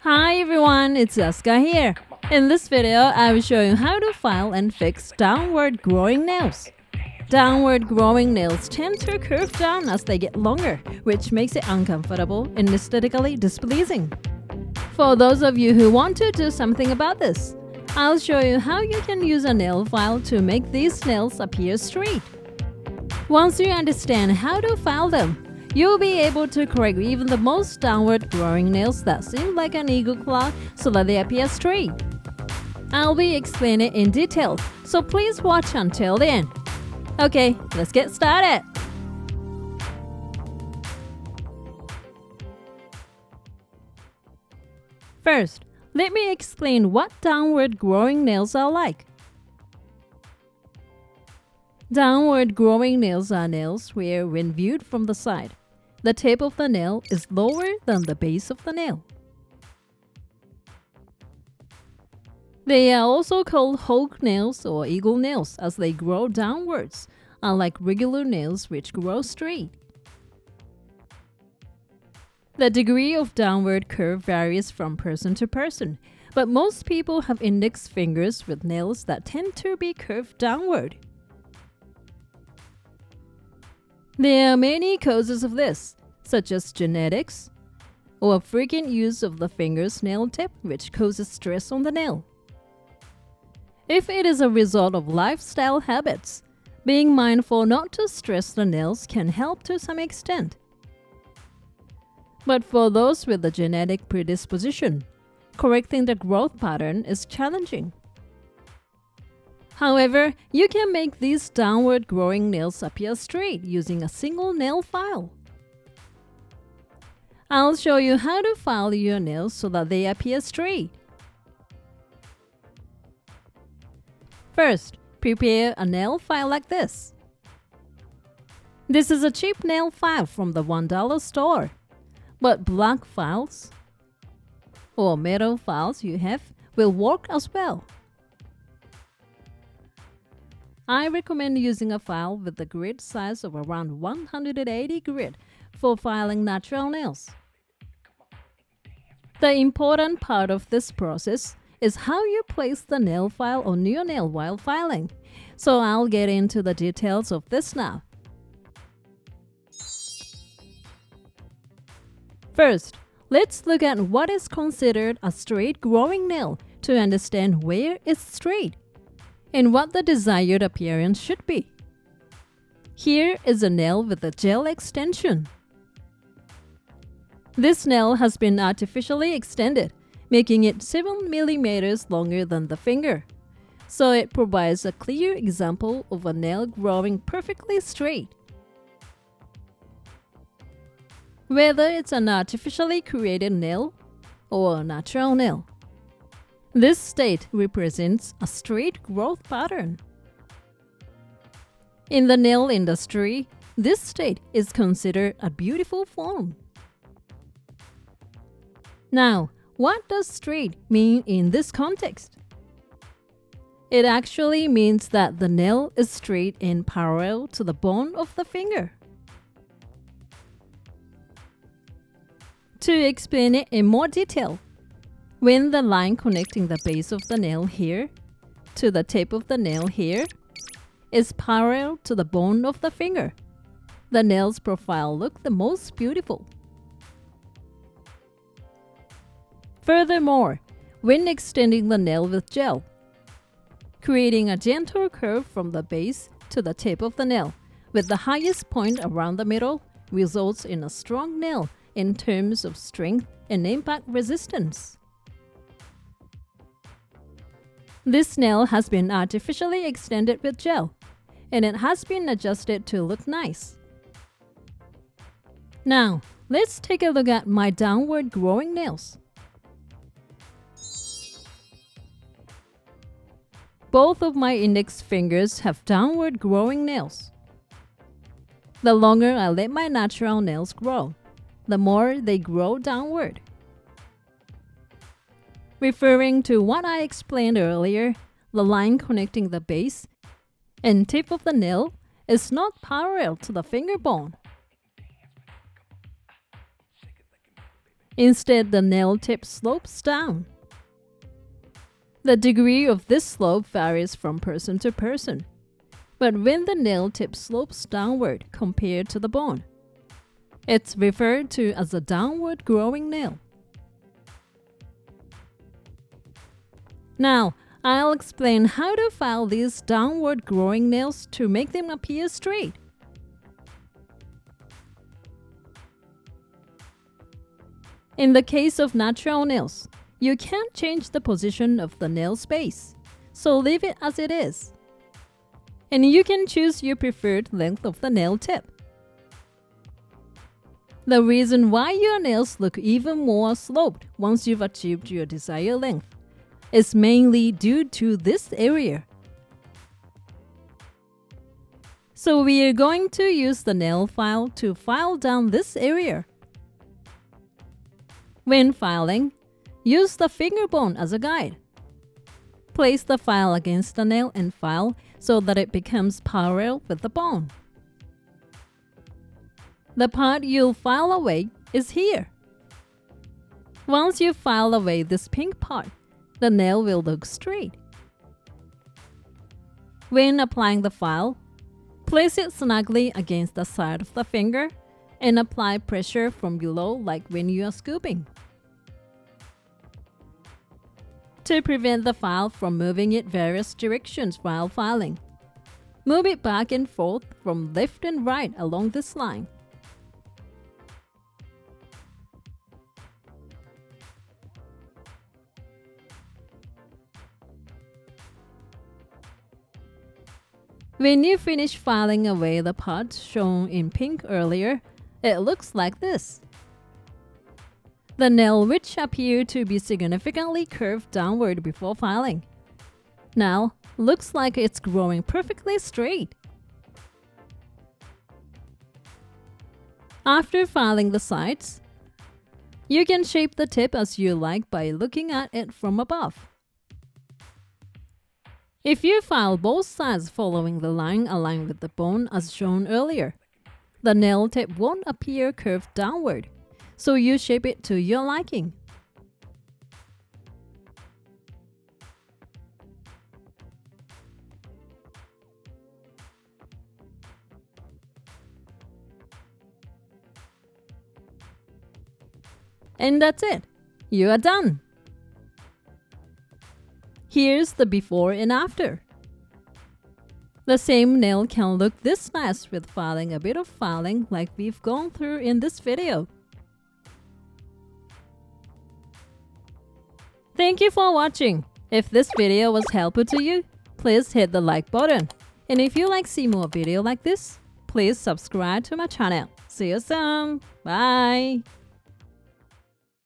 Hi everyone, it's Aska here. In this video, I will show you how to file and fix downward growing nails. Downward growing nails tend to curve down as they get longer, which makes it uncomfortable and aesthetically displeasing. For those of you who want to do something about this, I'll show you how you can use a nail file to make these nails appear straight. Once you understand how to file them, you'll be able to correct even the most downward growing nails that seem like an eagle claw so that they appear straight. I'll be explaining it in detail, so please watch until the end. Okay, let's get started. First, let me explain what downward growing nails are like. Downward growing nails are nails where, when viewed from the side, the tip of the nail is lower than the base of the nail. They are also called hawk nails or eagle nails as they grow downwards, unlike regular nails which grow straight. The degree of downward curve varies from person to person, but most people have index fingers with nails that tend to be curved downward. There are many causes of this, such as genetics, or frequent use of the finger's nail tip, which causes stress on the nail. If it is a result of lifestyle habits, being mindful not to stress the nails can help to some extent. But for those with a genetic predisposition, correcting the growth pattern is challenging. However, you can make these downward growing nails appear straight using a single nail file. I'll show you how to file your nails so that they appear straight. First, prepare a nail file like this. This is a cheap nail file from the $1 store, but black files or metal files you have will work as well. I recommend using a file with the grit size of around 180 grit for filing natural nails. The important part of this process is how you place the nail file on your nail while filing, so I'll get into the details of this now. First, let's look at what is considered a straight growing nail to understand where it's straight and what the desired appearance should be. Here is a nail with a gel extension. This nail has been artificially extended, making it 7 millimeters longer than the finger, so it provides a clear example of a nail growing perfectly straight. Whether it's an artificially created nail or a natural nail, this state represents a straight growth pattern. In the nail industry, this state is considered a beautiful form. Now, what does straight mean in this context? It actually means that the nail is straight and parallel to the bone of the finger. To explain it in more detail, when the line connecting the base of the nail here to the tip of the nail here is parallel to the bone of the finger, the nail's profile looks the most beautiful. Furthermore, when extending the nail with gel, creating a gentle curve from the base to the tip of the nail with the highest point around the middle results in a strong nail in terms of strength and impact resistance. This nail has been artificially extended with gel, and it has been adjusted to look nice. Now, let's take a look at my downward growing nails. Both of my index fingers have downward growing nails. The longer I let my natural nails grow, the more they grow downward. Referring to what I explained earlier, the line connecting the base and tip of the nail is not parallel to the finger bone. Instead, the nail tip slopes down. The degree of this slope varies from person to person, but when the nail tip slopes downward compared to the bone, it's referred to as a downward growing nail. Now, I'll explain how to file these downward growing nails to make them appear straight. In the case of natural nails, you can't change the position of the nail space, so leave it as it is. And you can choose your preferred length of the nail tip. The reason why your nails look even more sloped once you've achieved your desired length is mainly due to this area. So we are going to use the nail file to file down this area. When filing, use the finger bone as a guide. Place the file against the nail and file so that it becomes parallel with the bone. The part you'll file away is here. Once you file away this pink part, the nail will look straight. When applying the file, place it snugly against the side of the finger and apply pressure from below like when you are scooping. To prevent the file from moving in various directions while filing, move it back and forth from left and right along this line. When you finish filing away the parts shown in pink earlier, it looks like this. The nail which appeared to be significantly curved downward before filing, now looks like it's growing perfectly straight. After filing the sides, you can shape the tip as you like by looking at it from above. If you file both sides following the line aligned with the bone as shown earlier, the nail tip won't appear curved downward, so you shape it to your liking. And that's it. You are done. Here's the before and after. The same nail can look this nice with filing a bit of filing like we've gone through in this video. Thank you for watching. If this video was helpful to you, please hit the like button. And if you like to see more videos like this, please subscribe to my channel. See you soon. Bye.